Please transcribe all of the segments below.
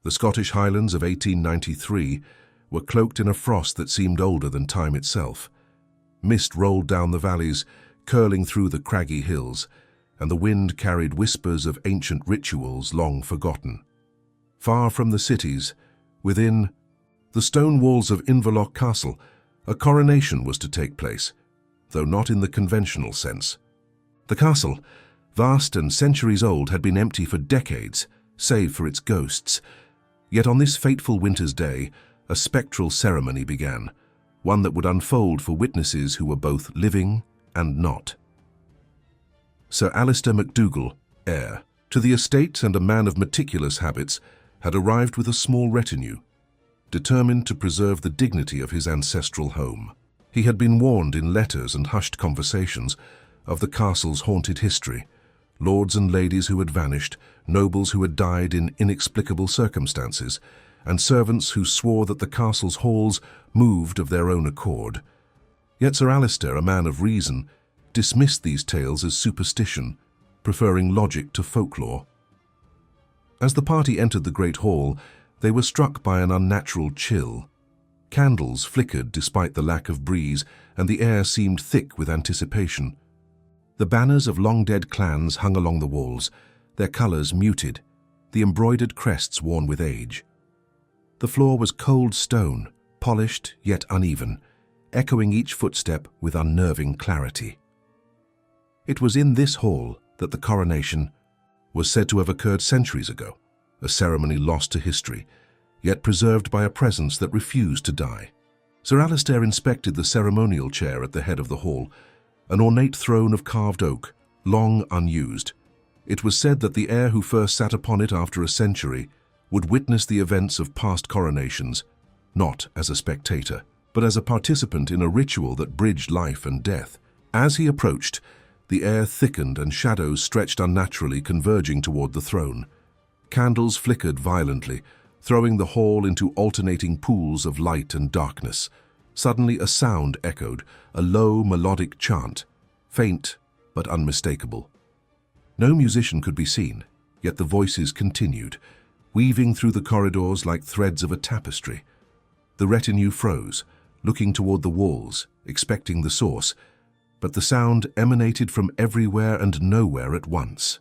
The Scottish Highlands of 1893 were cloaked in a frost that seemed older than time itself. Mist rolled down the valleys, curling through the craggy hills, and the wind carried whispers of ancient rituals long forgotten. Far from the cities, within the stone walls of Inverloch Castle, a coronation was to take place, though not in the conventional sense. The castle, vast and centuries old, had been empty for decades, save for its ghosts. Yet on this fateful winter's day, a spectral ceremony began, one that would unfold for witnesses who were both living and not. Sir Alistair MacDougall, heir to the estate and a man of meticulous habits, had arrived with a small retinue, determined to preserve the dignity of his ancestral home. He had been warned in letters and hushed conversations of the castle's haunted history, lords and ladies who had vanished, nobles who had died in inexplicable circumstances, and servants who swore that the castle's halls moved of their own accord. Yet Sir Alistair, a man of reason, dismissed these tales as superstition, preferring logic to folklore. As the party entered the great hall, they were struck by an unnatural chill. Candles flickered despite the lack of breeze, and the air seemed thick with anticipation. The banners of long-dead clans hung along the walls, their colours muted, the embroidered crests worn with age. The floor was cold stone, polished yet uneven, echoing each footstep with unnerving clarity. It was in this hall that the coronation was said to have occurred centuries ago, a ceremony lost to history, yet preserved by a presence that refused to die. Sir Alistair inspected the ceremonial chair at the head of the hall, an ornate throne of carved oak, long unused. It was said that the heir who first sat upon it after a century would witness the events of past coronations, not as a spectator, but as a participant in a ritual that bridged life and death. As he approached, the air thickened and shadows stretched unnaturally, converging toward the throne. Candles flickered violently, throwing the hall into alternating pools of light and darkness. Suddenly a sound echoed, a low melodic chant, faint but unmistakable. No musician could be seen, yet the voices continued, weaving through the corridors like threads of a tapestry. The retinue froze, looking toward the walls, expecting the source, but the sound emanated from everywhere and nowhere at once.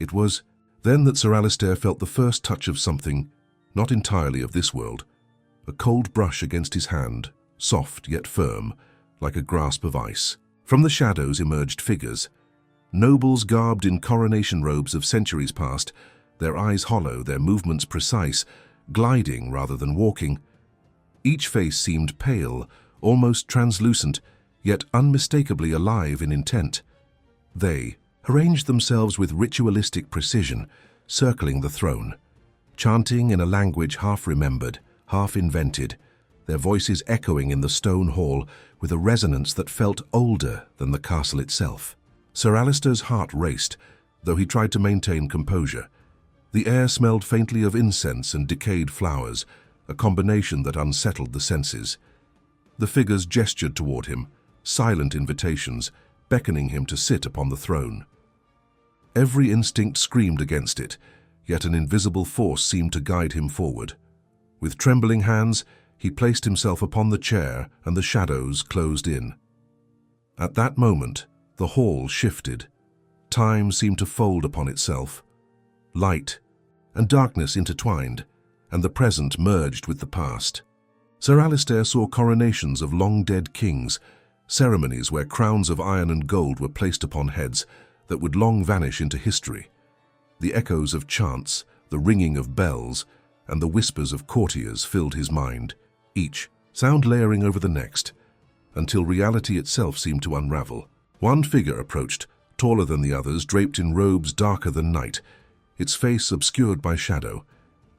It was then that Sir Alistair felt the first touch of something not entirely of this world, a cold brush against his hand, soft yet firm, like a grasp of ice. From the shadows emerged figures, nobles garbed in coronation robes of centuries past, their eyes hollow, their movements precise, gliding rather than walking. Each face seemed pale, almost translucent, yet unmistakably alive in intent. They arranged themselves with ritualistic precision, circling the throne, chanting in a language half-remembered, half-invented, their voices echoing in the stone hall with a resonance that felt older than the castle itself. Sir Alistair's heart raced, though he tried to maintain composure. The air smelled faintly of incense and decayed flowers, a combination that unsettled the senses. The figures gestured toward him, silent invitations, beckoning him to sit upon the throne. Every instinct screamed against it, yet an invisible force seemed to guide him forward. With trembling hands, he placed himself upon the chair and the shadows closed in. At that moment, the hall shifted. Time seemed to fold upon itself. Light and darkness intertwined, and the present merged with the past. Sir Alistair saw coronations of long-dead kings, ceremonies where crowns of iron and gold were placed upon heads that would long vanish into history. The echoes of chants, the ringing of bells, and the whispers of courtiers filled his mind, each sound layering over the next, until reality itself seemed to unravel. One figure approached, taller than the others, draped in robes darker than night, its face obscured by shadow.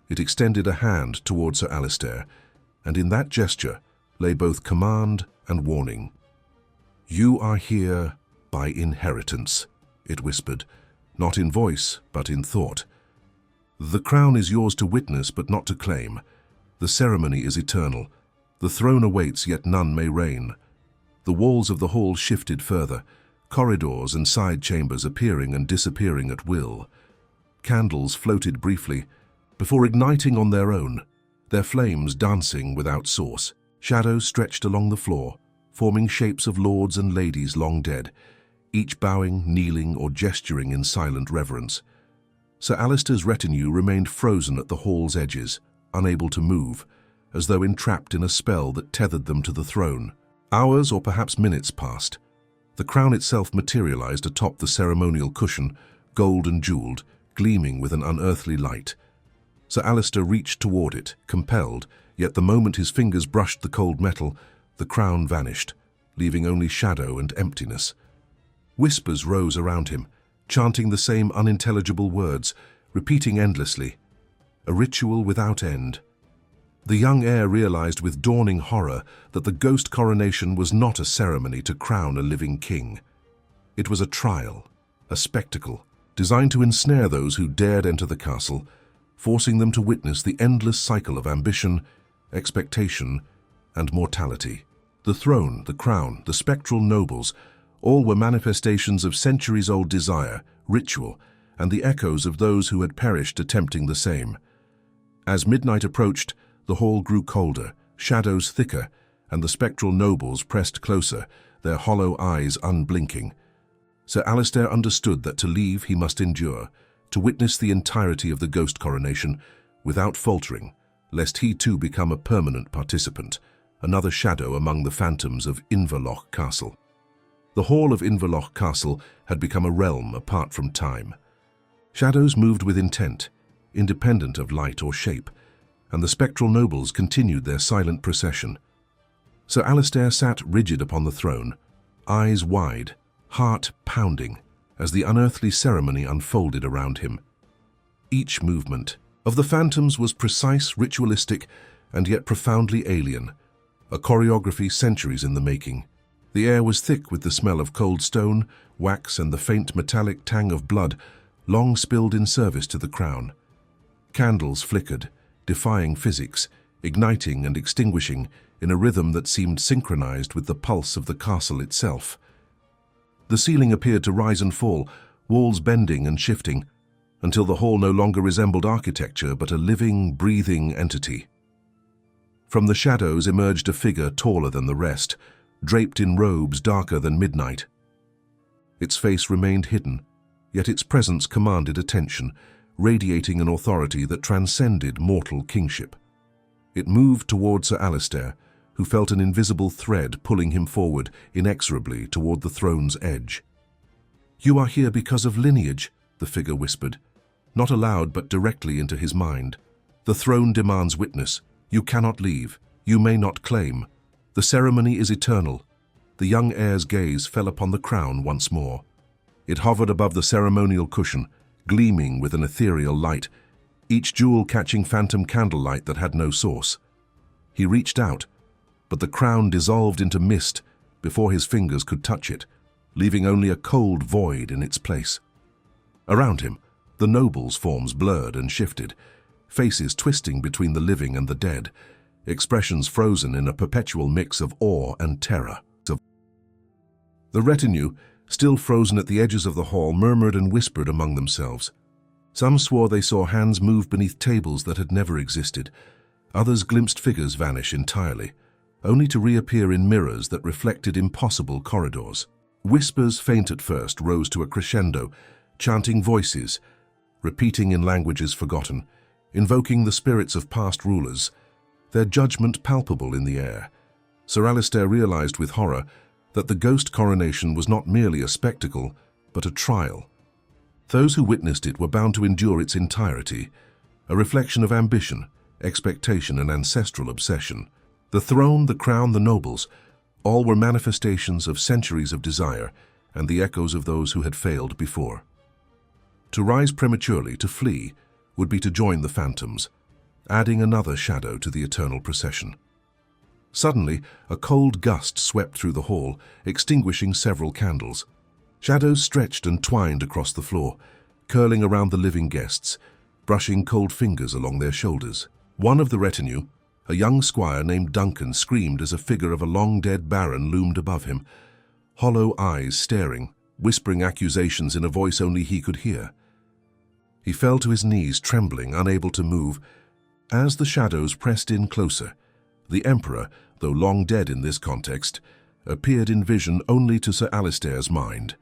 It extended a hand toward Sir Alistair, and in that gesture lay both command and warning. "You are here by inheritance," it whispered, not in voice, but in thought. "The crown is yours to witness, but not to claim. The ceremony is eternal. The throne awaits, yet none may reign." The walls of the hall shifted further, corridors and side chambers appearing and disappearing at will. Candles floated briefly, before igniting on their own, their flames dancing without source. Shadows stretched along the floor, forming shapes of lords and ladies long dead, each bowing, kneeling, or gesturing in silent reverence. Sir Alistair's retinue remained frozen at the hall's edges, unable to move, as though entrapped in a spell that tethered them to the throne. Hours or perhaps minutes passed. The crown itself materialized atop the ceremonial cushion, gold and jeweled, gleaming with an unearthly light. Sir Alistair reached toward it, compelled, yet the moment his fingers brushed the cold metal, the crown vanished, leaving only shadow and emptiness. Whispers rose around him, chanting the same unintelligible words, repeating endlessly. A ritual without end. The young heir realized with dawning horror that the ghost coronation was not a ceremony to crown a living king. It was a trial, a spectacle, designed to ensnare those who dared enter the castle, forcing them to witness the endless cycle of ambition, expectation, and mortality. The throne, the crown, the spectral nobles, all were manifestations of centuries-old desire, ritual, and the echoes of those who had perished attempting the same. As midnight approached, the hall grew colder, shadows thicker, and the spectral nobles pressed closer, their hollow eyes unblinking. Sir Alistair understood that to leave he must endure, to witness the entirety of the ghost coronation without faltering, lest he too become a permanent participant, another shadow among the phantoms of Inverloch Castle. The hall of Inverloch Castle had become a realm apart from time. Shadows moved with intent, independent of light or shape, and the spectral nobles continued their silent procession. Sir Alistair sat rigid upon the throne, eyes wide, heart pounding, as the unearthly ceremony unfolded around him. Each movement of the phantoms was precise, ritualistic, and yet profoundly alien, a choreography centuries in the making. The air was thick with the smell of cold stone, wax, and the faint metallic tang of blood long spilled in service to the crown. Candles flickered, defying physics, igniting and extinguishing in a rhythm that seemed synchronized with the pulse of the castle itself. The ceiling appeared to rise and fall, walls bending and shifting, until the hall no longer resembled architecture but a living, breathing entity. From the shadows emerged a figure taller than the rest, draped in robes darker than midnight. Its face remained hidden, yet its presence commanded attention, radiating an authority that transcended mortal kingship. It moved toward Sir Alistair, who felt an invisible thread pulling him forward inexorably toward the throne's edge. "You are here because of lineage," the figure whispered, not aloud but directly into his mind. "The throne demands witness. You cannot leave. You may not claim. The ceremony is eternal." The young heir's gaze fell upon the crown once more. It hovered above the ceremonial cushion, gleaming with an ethereal light, each jewel catching phantom candlelight that had no source. He reached out, but the crown dissolved into mist before his fingers could touch it, leaving only a cold void in its place. Around him, the nobles' forms blurred and shifted, faces twisting between the living and the dead, expressions frozen in a perpetual mix of awe and terror. The retinue, still frozen at the edges of the hall, murmured and whispered among themselves. Some swore they saw hands move beneath tables that had never existed. Others glimpsed figures vanish entirely, only to reappear in mirrors that reflected impossible corridors. Whispers, faint at first, rose to a crescendo, chanting voices, repeating in languages forgotten, invoking the spirits of past rulers, their judgment palpable in the air. Sir Alistair realized with horror that the ghost coronation was not merely a spectacle, but a trial. Those who witnessed it were bound to endure its entirety, a reflection of ambition, expectation, and ancestral obsession. The throne, the crown, the nobles, all were manifestations of centuries of desire and the echoes of those who had failed before. To rise prematurely, to flee, would be to join the phantoms, adding another shadow to the eternal procession. Suddenly, a cold gust swept through the hall, extinguishing several candles. Shadows stretched and twined across the floor, curling around the living guests, brushing cold fingers along their shoulders. One of the retinue, a young squire named Duncan, screamed as a figure of a long-dead baron loomed above him, hollow eyes staring, whispering accusations in a voice only he could hear. He fell to his knees, trembling, unable to move. As the shadows pressed in closer, the Emperor, though long dead in this context, appeared in vision only to Sir Alistair's mind,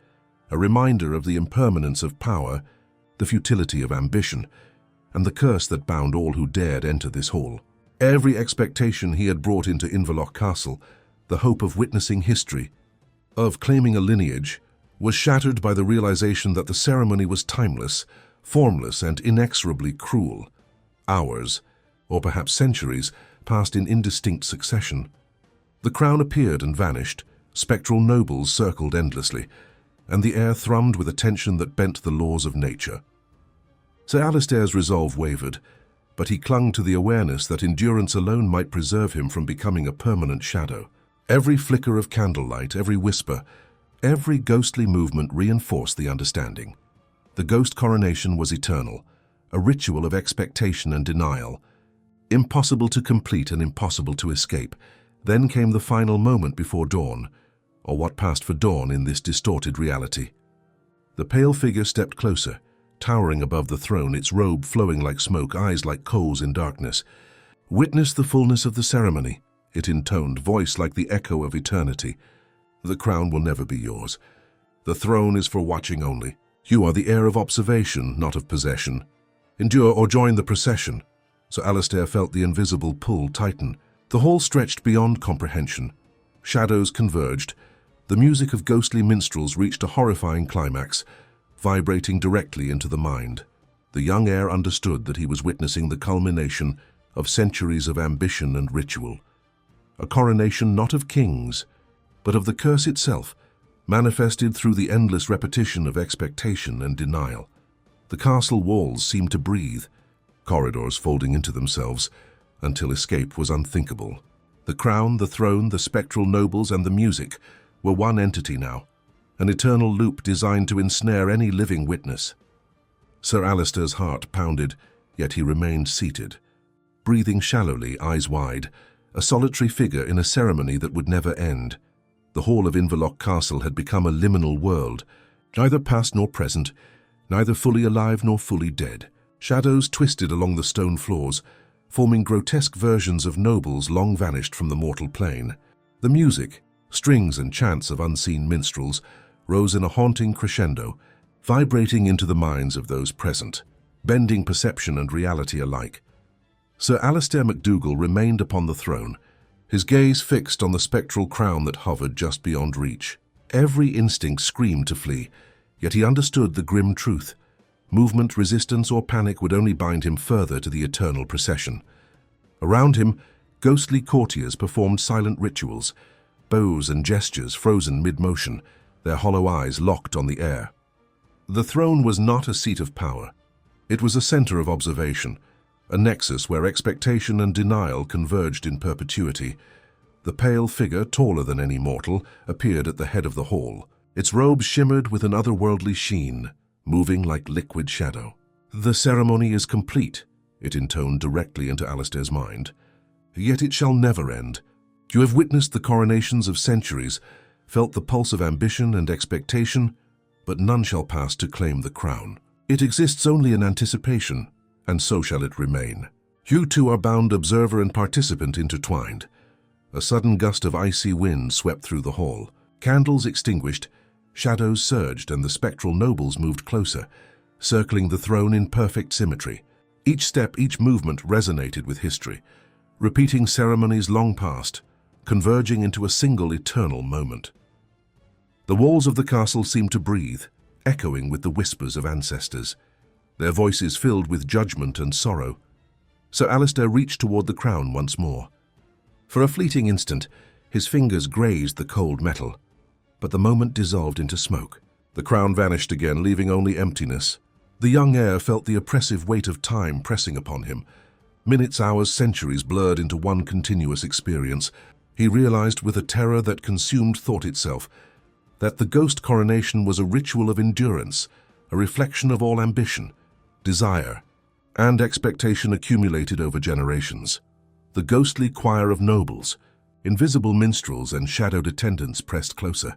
a reminder of the impermanence of power, the futility of ambition, and the curse that bound all who dared enter this hall. Every expectation he had brought into Inverloch Castle, the hope of witnessing history, of claiming a lineage, was shattered by the realization that the ceremony was timeless, formless, and inexorably cruel. Hours, or perhaps centuries, passed in indistinct succession. The crown appeared and vanished, spectral nobles circled endlessly, and the air thrummed with a tension that bent the laws of nature. Sir Alistair's resolve wavered, but he clung to the awareness that endurance alone might preserve him from becoming a permanent shadow. Every flicker of candlelight, every whisper, every ghostly movement reinforced the understanding. The ghost coronation was eternal, a ritual of expectation and denial, impossible to complete and impossible to escape. Then came the final moment before dawn, or what passed for dawn in this distorted reality. The pale figure stepped closer, towering above the throne, its robe flowing like smoke, eyes like coals in darkness. "Witness the fullness of the ceremony," it intoned, voice like the echo of eternity. "The crown will never be yours. The throne is for watching only. You are the heir of observation, not of possession. Endure or join the procession." Sir Alistair felt the invisible pull tighten. The hall stretched beyond comprehension. Shadows converged. The music of ghostly minstrels reached a horrifying climax, vibrating directly into the mind. The young heir understood that he was witnessing the culmination of centuries of ambition and ritual. A coronation not of kings, but of the curse itself, manifested through the endless repetition of expectation and denial. The castle walls seemed to breathe, corridors folding into themselves, until escape was unthinkable. The crown, the throne, the spectral nobles, and the music were one entity now, an eternal loop designed to ensnare any living witness. Sir Alistair's heart pounded, yet he remained seated, breathing shallowly, eyes wide, a solitary figure in a ceremony that would never end. The hall of Inverloch Castle had become a liminal world, neither past nor present, neither fully alive nor fully dead. Shadows twisted along the stone floors, forming grotesque versions of nobles long vanished from the mortal plane. The music, strings and chants of unseen minstrels, rose in a haunting crescendo, vibrating into the minds of those present, bending perception and reality alike. Sir Alistair MacDougall remained upon the throne, his gaze fixed on the spectral crown that hovered just beyond reach. Every instinct screamed to flee, yet he understood the grim truth. Movement, resistance, or panic would only bind him further to the eternal procession. Around him, ghostly courtiers performed silent rituals, bows and gestures frozen mid-motion, their hollow eyes locked on the air. The throne was not a seat of power. It was a center of observation, a nexus where expectation and denial converged in perpetuity. The pale figure, taller than any mortal, appeared at the head of the hall. Its robe shimmered with an otherworldly sheen, moving like liquid shadow. "The ceremony is complete," it intoned directly into Alistair's mind. "Yet it shall never end. You have witnessed the coronations of centuries, felt the pulse of ambition and expectation, but none shall pass to claim the crown. It exists only in anticipation, and so shall it remain. You two are bound observer and participant intertwined." A sudden gust of icy wind swept through the hall. Candles extinguished, shadows surged, and the spectral nobles moved closer, circling the throne in perfect symmetry. Each step, each movement resonated with history, repeating ceremonies long past, converging into a single eternal moment. The walls of the castle seemed to breathe, echoing with the whispers of ancestors, their voices filled with judgment and sorrow. Sir Alistair reached toward the crown once more. For a fleeting instant, his fingers grazed the cold metal, but the moment dissolved into smoke. The crown vanished again, leaving only emptiness. The young heir felt the oppressive weight of time pressing upon him. Minutes, hours, centuries blurred into one continuous experience. He realized with a terror that consumed thought itself that the ghost coronation was a ritual of endurance, a reflection of all ambition, desire, and expectation accumulated over generations. The ghostly choir of nobles, invisible minstrels and shadowed attendants pressed closer.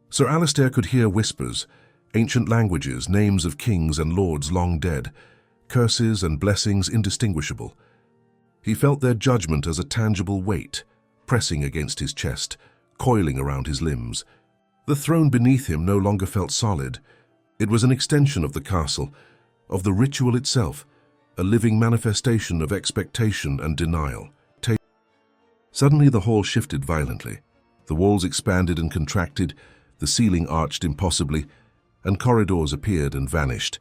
Sir Alistair could hear whispers, Ancient languages, names of kings and lords long dead, curses and blessings indistinguishable. He felt their judgment as a tangible weight, pressing against his chest, coiling around his limbs. The throne beneath him no longer felt solid. It was an extension of the castle, of the ritual itself, a living manifestation of expectation and denial. Suddenly the hall shifted violently. The walls expanded and contracted, the ceiling arched impossibly, and corridors appeared and vanished.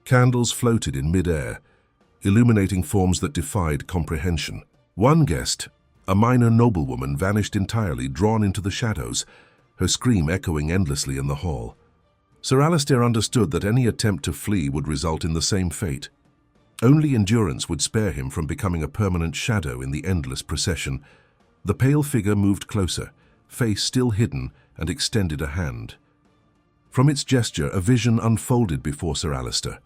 Candles floated in mid-air, illuminating forms that defied comprehension. One guest, a minor noblewoman, vanished entirely, drawn into the shadows, her scream echoing endlessly in the hall. Sir Alistair understood that any attempt to flee would result in the same fate. Only endurance would spare him from becoming a permanent shadow in the endless procession. The pale figure moved closer, face still hidden, and extended a hand. From its gesture, a vision unfolded before Sir Alistair.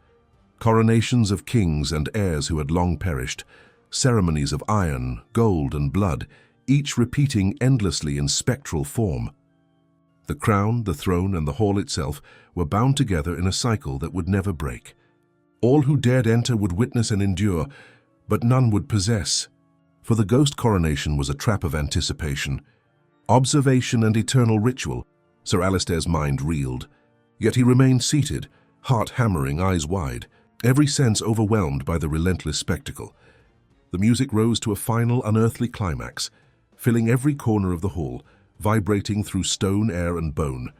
Coronations of kings and heirs who had long perished, ceremonies of iron, gold, and blood, each repeating endlessly in spectral form. The crown, the throne, and the hall itself were bound together in a cycle that would never break. All who dared enter would witness and endure, but none would possess. For the ghost coronation was a trap of anticipation, observation and eternal ritual. Sir Alistair's mind reeled. Yet he remained seated, heart hammering, eyes wide, every sense overwhelmed by the relentless spectacle. The music rose to a final unearthly climax, filling every corner of the hall, vibrating through stone, air, and bone.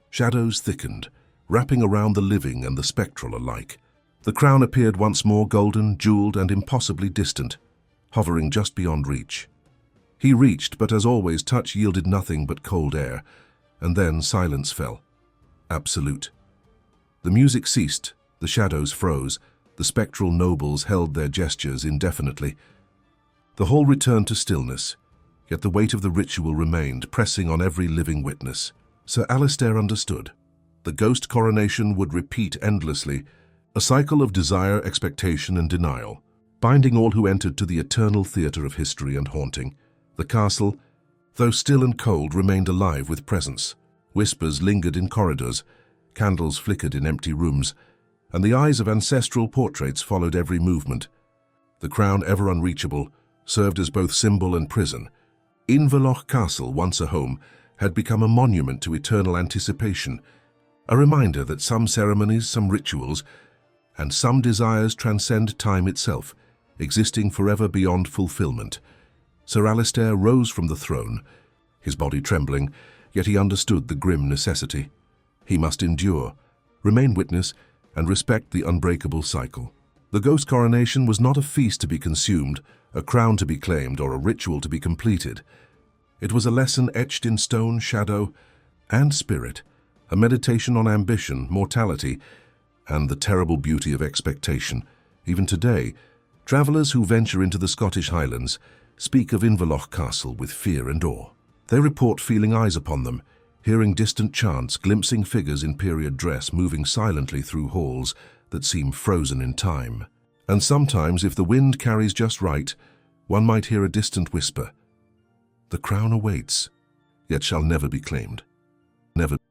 Shadows thickened, wrapping around the living and the spectral alike. The crown appeared once more, golden, jeweled, and impossibly distant, hovering just beyond reach. He reached, but as always, touch yielded nothing but cold air, and then silence fell. Absolute. The music ceased, the shadows froze, the spectral nobles held their gestures indefinitely. The hall returned to stillness, yet the weight of the ritual remained, pressing on every living witness. Sir Alistair understood. The ghost coronation would repeat endlessly, a cycle of desire, expectation, and denial, binding all who entered to the eternal theatre of history and haunting. The castle, though still and cold, remained alive with presence. Whispers lingered in corridors, candles flickered in empty rooms, and the eyes of ancestral portraits followed every movement. The crown, ever unreachable, served as both symbol and prison. Inverloch Castle, once a home, had become a monument to eternal anticipation, a reminder that some ceremonies, some rituals, and some desires transcend time itself, existing forever beyond fulfillment. Sir Alistair rose from the throne, his body trembling, yet he understood the grim necessity. He must endure, remain witness, and respect the unbreakable cycle. The ghost coronation was not a feast to be consumed, a crown to be claimed, or a ritual to be completed. It was a lesson etched in stone, shadow, and spirit, a meditation on ambition, mortality, and the terrible beauty of expectation. Even today, travelers who venture into the Scottish Highlands speak of Inverloch Castle with fear and awe. They report feeling eyes upon them, hearing distant chants, glimpsing figures in period dress moving silently through halls that seem frozen in time. And sometimes, if the wind carries just right, one might hear a distant whisper, "The crown awaits, yet shall never be claimed." Never.